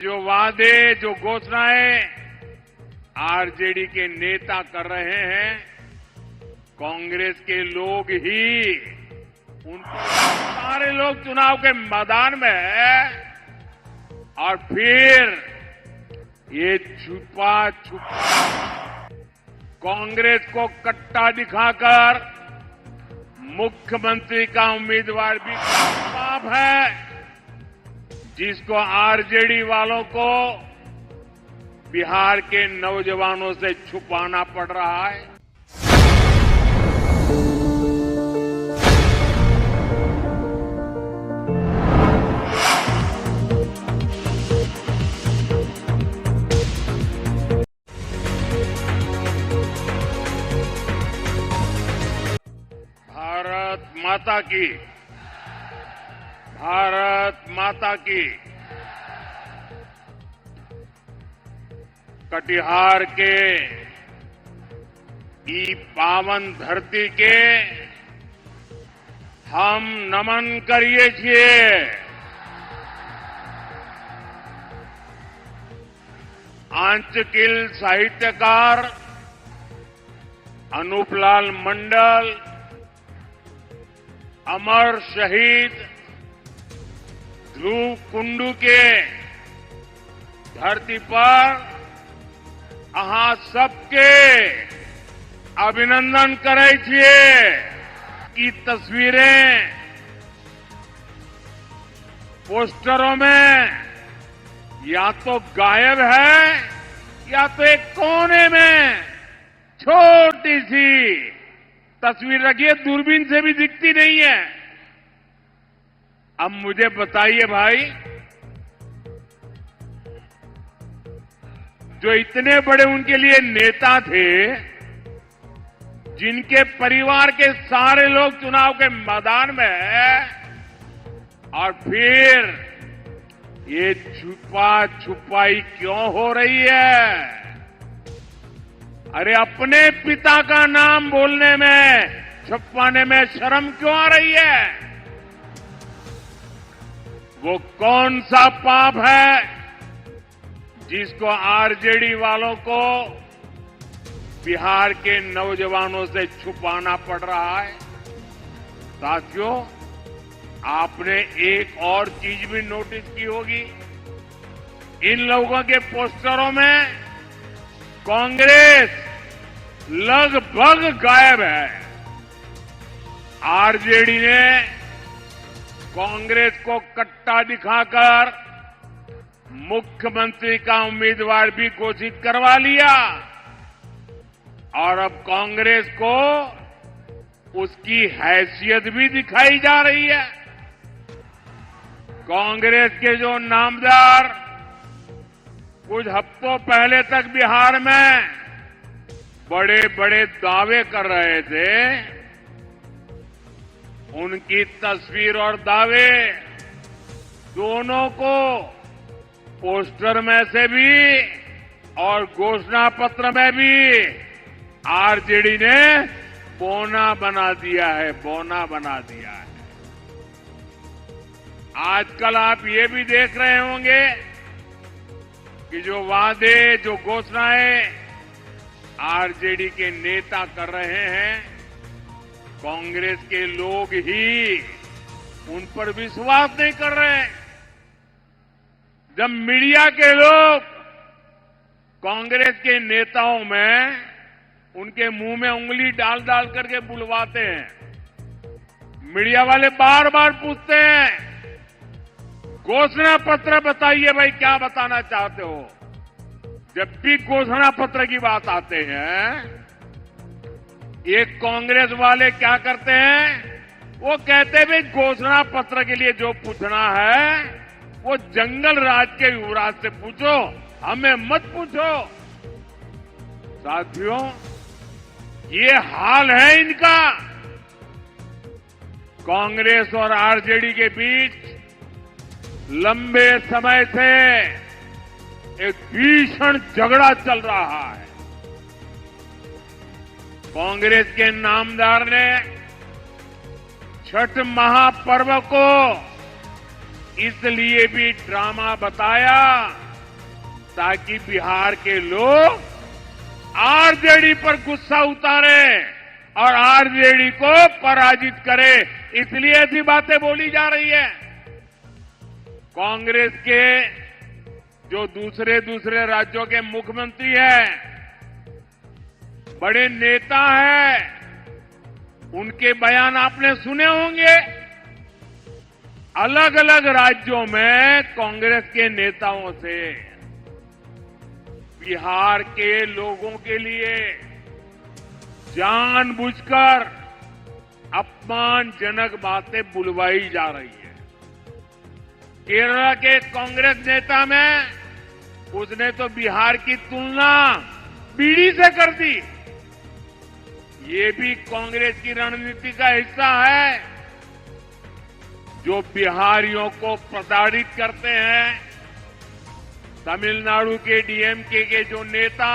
जो वादे, जो घोषणाएं आरजेडी के नेता कर रहे हैं, कांग्रेस के लोग ही सारे लोग चुनाव के मैदान में हैं और फिर ये छुपा कांग्रेस को कट्टा दिखाकर मुख्यमंत्री का उम्मीदवार भी साफ है, जिसको आरजेडी वालों को बिहार के नौजवानों से छुपाना पड़ रहा है। भारत माता की, भारत माता की। कटिहार के ई पावन धरती के हम नमन करिए छिए। आंचकिल साहित्यकार अनूपलाल मंडल, अमर शहीद ध्रुव कुंडू के धरती पर अहाँ सबके अभिनंदन करे छिए। की तस्वीरें पोस्टरों में या तो गायब है या तो एक कोने में छोटी सी तस्वीर रखी है, दूरबीन से भी दिखती नहीं है। अब मुझे बताइए भाई, जो इतने बड़े उनके लिए नेता थे, जिनके परिवार के सारे लोग चुनाव के मैदान में हैं, और फिर ये छुपा छुपाई क्यों हो रही है? अरे अपने पिता का नाम बोलने में, छुपाने में शर्म क्यों आ रही है? वो कौन सा पाप है जिसको आरजेडी वालों को बिहार के नौजवानों से छुपाना पड़ रहा है? साथियों, आपने एक और चीज भी नोटिस की होगी, इन लोगों के पोस्टरों में कांग्रेस लगभग गायब है। आरजेडी ने कांग्रेस को कट्टा दिखाकर मुख्यमंत्री का उम्मीदवार भी घोषित करवा लिया और अब कांग्रेस को उसकी हैसियत भी दिखाई जा रही है। कांग्रेस के जो नामदार कुछ हफ्तों पहले तक बिहार में बड़े बड़े दावे कर रहे थे, उनकी तस्वीर और दावे दोनों को पोस्टर में से भी और घोषणा पत्र में भी आरजेडी ने बोना बना दिया है, बोना बना दिया है। आजकल आप ये भी देख रहे होंगे कि जो वादे, जो घोषणाएं आरजेडी के नेता कर रहे हैं, कांग्रेस के लोग ही उन पर विश्वास नहीं कर रहे हैं। जब मीडिया के लोग कांग्रेस के नेताओं में उनके मुंह में उंगली डाल डाल करके बुलवाते हैं, मीडिया वाले बार बार पूछते हैं, घोषणा पत्र बताइए भाई, क्या बताना चाहते हो? जब भी घोषणा पत्र की बात आते हैं, ये कांग्रेस वाले क्या करते हैं? वो कहते हैं भाई घोषणा पत्र के लिए जो पूछना है वो जंगल राज के युवराज से पूछो, हमें मत पूछो। साथियों, ये हाल है इनका। कांग्रेस और आरजेडी के बीच लंबे समय से एक भीषण झगड़ा चल रहा है। कांग्रेस के नामदार ने छठ महापर्व को इसलिए भी ड्रामा बताया ताकि बिहार के लोग आरजेडी पर गुस्सा उतारे और आरजेडी को पराजित करे, इसलिए ऐसी बातें बोली जा रही है। कांग्रेस के जो दूसरे राज्यों के मुख्यमंत्री हैं, बड़े नेता हैं, उनके बयान आपने सुने होंगे। अलग अलग राज्यों में कांग्रेस के नेताओं से बिहार के लोगों के लिए जानबूझकर अपमानजनक बातें बुलवाई जा रही है। केरल के कांग्रेस नेता में उसने तो बिहार की तुलना बीड़ी से कर दी। ये भी कांग्रेस की रणनीति का हिस्सा है, जो बिहारियों को प्रताड़ित करते हैं। तमिलनाडु के डीएमके के जो नेता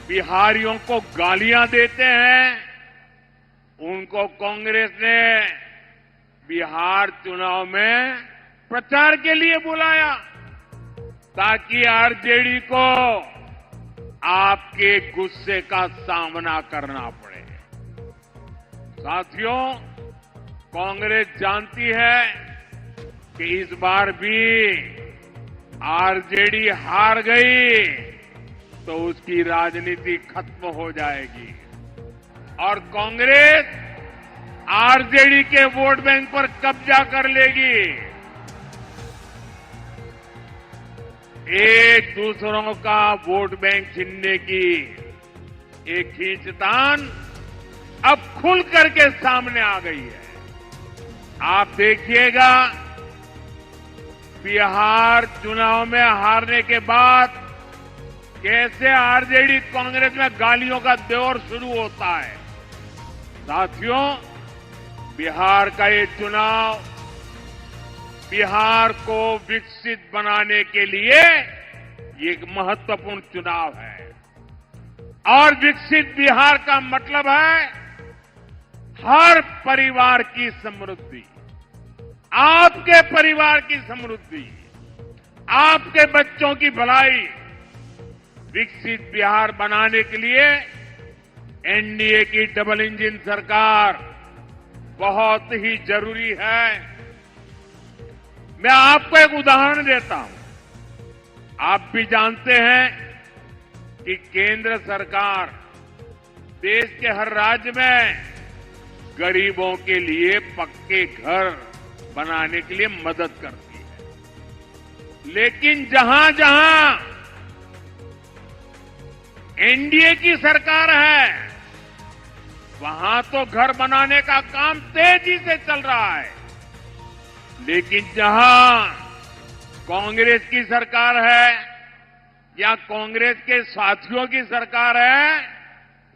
बिहारियों को गालियां देते हैं, उनको कांग्रेस ने बिहार चुनाव में प्रचार के लिए बुलाया, ताकि आरजेडी को आपके गुस्से का सामना करना पड़े। साथियों, कांग्रेस जानती है कि इस बार भी आरजेडी हार गई तो उसकी राजनीति खत्म हो जाएगी और कांग्रेस आरजेडी के वोट बैंक पर कब्जा कर लेगी। एक दूसरों का वोट बैंक छीनने की एक खींचतान अब खुल करके सामने आ गई है। आप देखिएगा, बिहार चुनाव में हारने के बाद कैसे आरजेडी कांग्रेस में गालियों का दौर शुरू होता है। साथियों, बिहार का ये चुनाव बिहार को विकसित बनाने के लिए ये एक महत्वपूर्ण चुनाव है और विकसित बिहार का मतलब है हर परिवार की समृद्धि, आपके परिवार की समृद्धि, आपके बच्चों की भलाई। विकसित बिहार बनाने के लिए एनडीए की डबल इंजन सरकार बहुत ही जरूरी है। मैं आपको एक उदाहरण देता हूं। आप भी जानते हैं कि केंद्र सरकार देश के हर राज्य में गरीबों के लिए पक्के घर बनाने के लिए मदद करती है, लेकिन जहां जहां एनडीए की सरकार है, वहां तो घर बनाने का काम तेजी से चल रहा है, लेकिन जहां कांग्रेस की सरकार है या कांग्रेस के साथियों की सरकार है,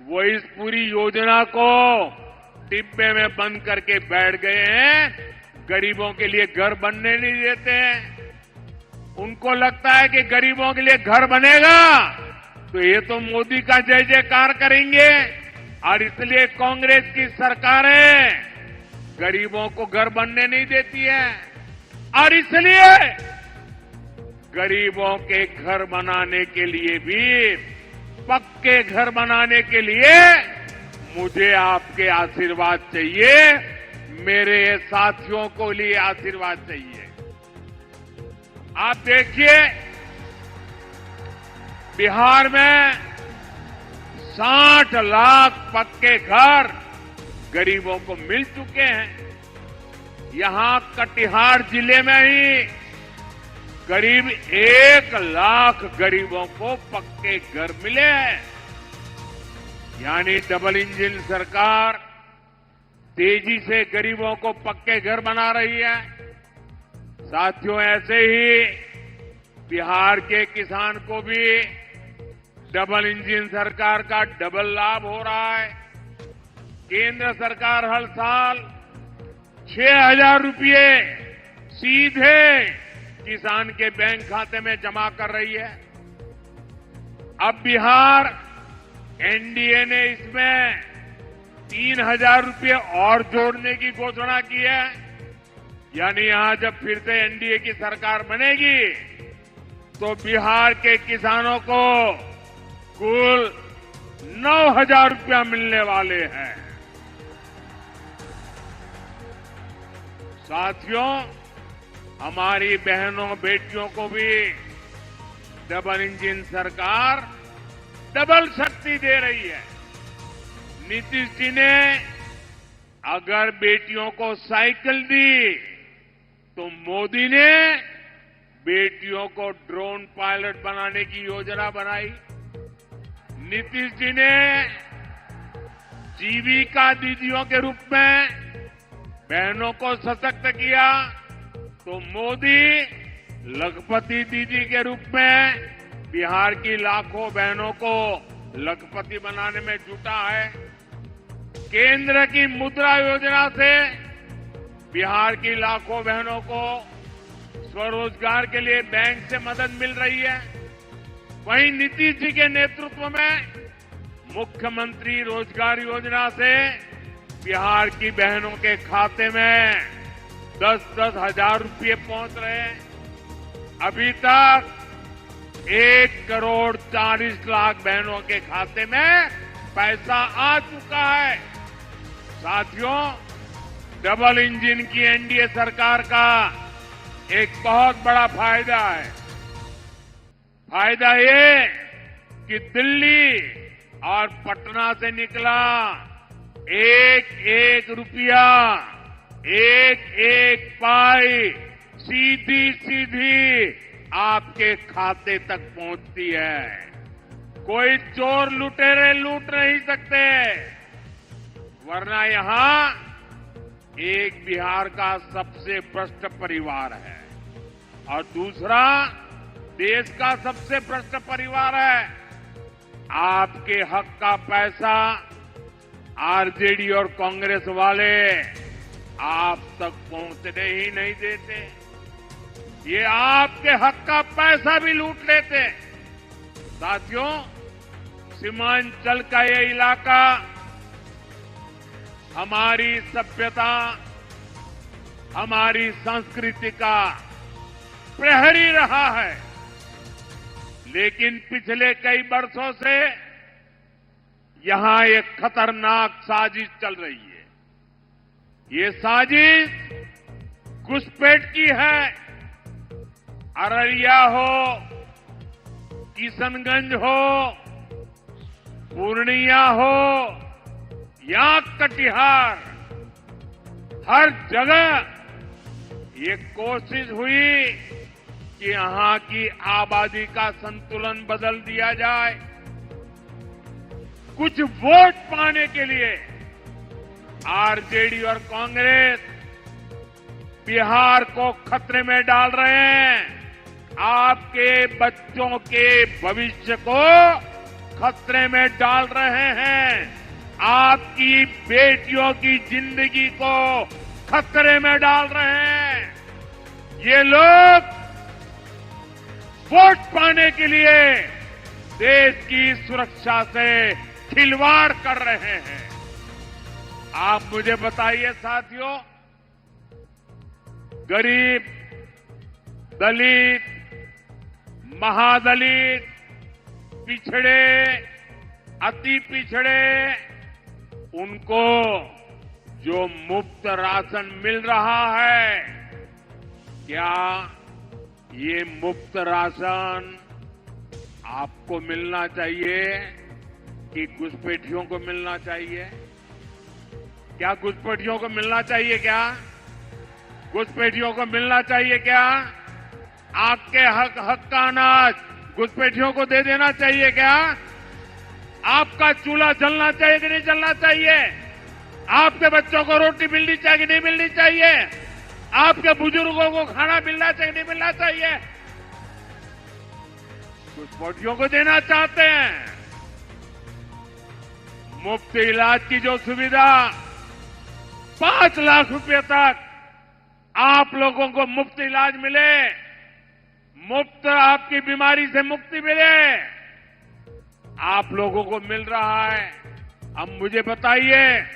वो इस पूरी योजना को डिब्बे में बंद करके बैठ गए हैं। गरीबों के लिए घर बनने नहीं देते हैं। उनको लगता है कि गरीबों के लिए घर बनेगा तो ये तो मोदी का जय जयकार करेंगे और इसलिए कांग्रेस की सरकारें गरीबों को घर बनने नहीं देती है और इसलिए गरीबों के घर बनाने के लिए भी, पक्के घर बनाने के लिए मुझे आपके आशीर्वाद चाहिए, मेरे साथियों को लिए आशीर्वाद चाहिए। आप देखिए, बिहार में 60 लाख पक्के घर गरीबों को मिल चुके हैं। यहां कटिहार जिले में ही करीब 1 लाख गरीबों को पक्के घर मिले हैं। यानी डबल इंजन सरकार तेजी से गरीबों को पक्के घर बना रही है। साथियों, ऐसे ही बिहार के किसान को भी डबल इंजन सरकार का डबल लाभ हो रहा है। केंद्र सरकार हर साल 6,000 रुपये सीधे किसान के बैंक खाते में जमा कर रही है। अब बिहार एनडीए ने इसमें 3,000 रुपये और जोड़ने की घोषणा की है। यानी यहां जब फिर से एनडीए की सरकार बनेगी तो बिहार के किसानों को कुल 9,000 रुपया मिलने वाले हैं। साथियों, हमारी बहनों बेटियों को भी डबल इंजन सरकार डबल शक्ति दे रही है। नीतीश जी ने अगर बेटियों को साइकिल दी तो मोदी ने बेटियों को ड्रोन पायलट बनाने की योजना बनाई। नीतीश जी ने जीविका दीदियों के रूप में बहनों को सशक्त किया तो मोदी लखपति दीदी के रूप में बिहार की लाखों बहनों को लखपति बनाने में जुटा है। केंद्र की मुद्रा योजना से बिहार की लाखों बहनों को स्वरोजगार के लिए बैंक से मदद मिल रही है। वहीं नीतीश जी के नेतृत्व में मुख्यमंत्री रोजगार योजना से बिहार की बहनों के खाते में 10-10 हजार रुपये पहुंच रहे हैं। अभी तक 1,40,00,000 बहनों के खाते में पैसा आ चुका है। साथियों, डबल इंजन की एनडीए सरकार का एक बहुत बड़ा फायदा है। फायदा ये कि दिल्ली और पटना से निकला एक रुपया, एक पाई सीधी सीधी आपके खाते तक पहुंचती है। कोई चोर लुटेरे लूट नहीं सकते, वरना यहां एक बिहार का सबसे भ्रष्ट परिवार है और दूसरा देश का सबसे भ्रष्ट परिवार है। आपके हक का पैसा आरजेडी और कांग्रेस वाले आप तक पहुंचने ही नहीं देते। ये आपके हक का पैसा भी लूट लेते। साथियों, सीमांचल का ये इलाका हमारी सभ्यता, हमारी संस्कृति का प्रहरी रहा है, लेकिन पिछले कई वर्षों से यहां एक खतरनाक साजिश चल रही है। ये साजिश घुसपैठ की है। अररिया हो, किशनगंज हो, पूर्णिया हो या कटिहार, हर जगह ये कोशिश हुई कि यहां की आबादी का संतुलन बदल दिया जाए। कुछ वोट पाने के लिए आरजेडी और कांग्रेस बिहार को खतरे में डाल रहे हैं। आपके बच्चों के भविष्य को खतरे में डाल रहे हैं। आपकी बेटियों की जिंदगी को खतरे में डाल रहे हैं। ये लोग वोट पाने के लिए देश की सुरक्षा से खिलवाड़ कर रहे हैं। आप मुझे बताइए साथियों, गरीब, दलित, महादलित, पिछड़े, अति पिछड़े, उनको जो मुफ्त राशन मिल रहा है, क्या ये मुफ्त राशन आपको मिलना चाहिए कि घुसपैठियों को मिलना चाहिए? क्या घुसपैठियों को मिलना चाहिए? क्या घुसपैठियों को मिलना चाहिए? क्या आपके हक का अनाज घुसपैठियों को दे देना चाहिए? क्या आपका चूल्हा जलना चाहिए कि नहीं जलना चाहिए? आपके बच्चों को रोटी मिलनी चाहिए कि नहीं मिलनी चाहिए? आपके बुजुर्गों को खाना मिलना चाहिए नहीं मिलना चाहिए? घुसपैठियों को देना चाहते हैं। मुफ्त इलाज की जो सुविधा 5 लाख रुपए तक आप लोगों को मुफ्त इलाज मिले, मुफ्त आपकी बीमारी से मुक्ति मिले, आप लोगों को मिल रहा है। अब मुझे बताइए,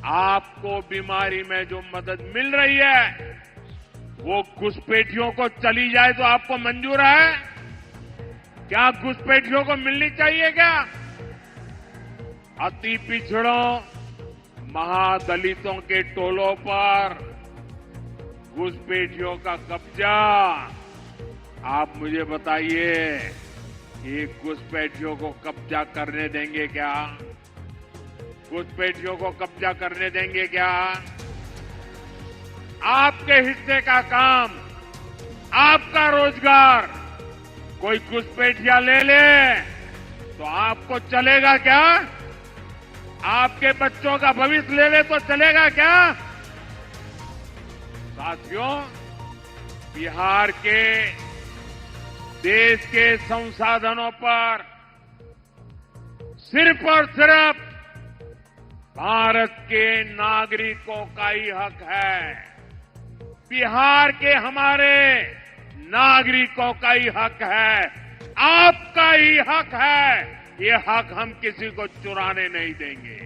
आपको बीमारी में जो मदद मिल रही है वो घुसपैठियों को चली जाए तो आपको मंजूर है? क्या घुसपैठियों को मिलनी चाहिए क्या? अति पिछड़ों, महादलितों के टोलों पर घुसपैठियों का कब्जा, आप मुझे बताइए, ये घुसपैठियों को कब्जा करने देंगे क्या? घुसपैठियों को कब्जा करने देंगे क्या? आपके हिस्से का काम, आपका रोजगार कोई घुसपैठिया ले ले तो आपको चलेगा क्या? आपके बच्चों का भविष्य ले ले तो चलेगा क्या? साथियों, बिहार के देश के संसाधनों पर सिर्फ और सिर्फ भारत के नागरिकों का ही हक है। बिहार के हमारे नागरिकों का ही हक है, आपका ही हक है। ये हक हम किसी को चुराने नहीं देंगे।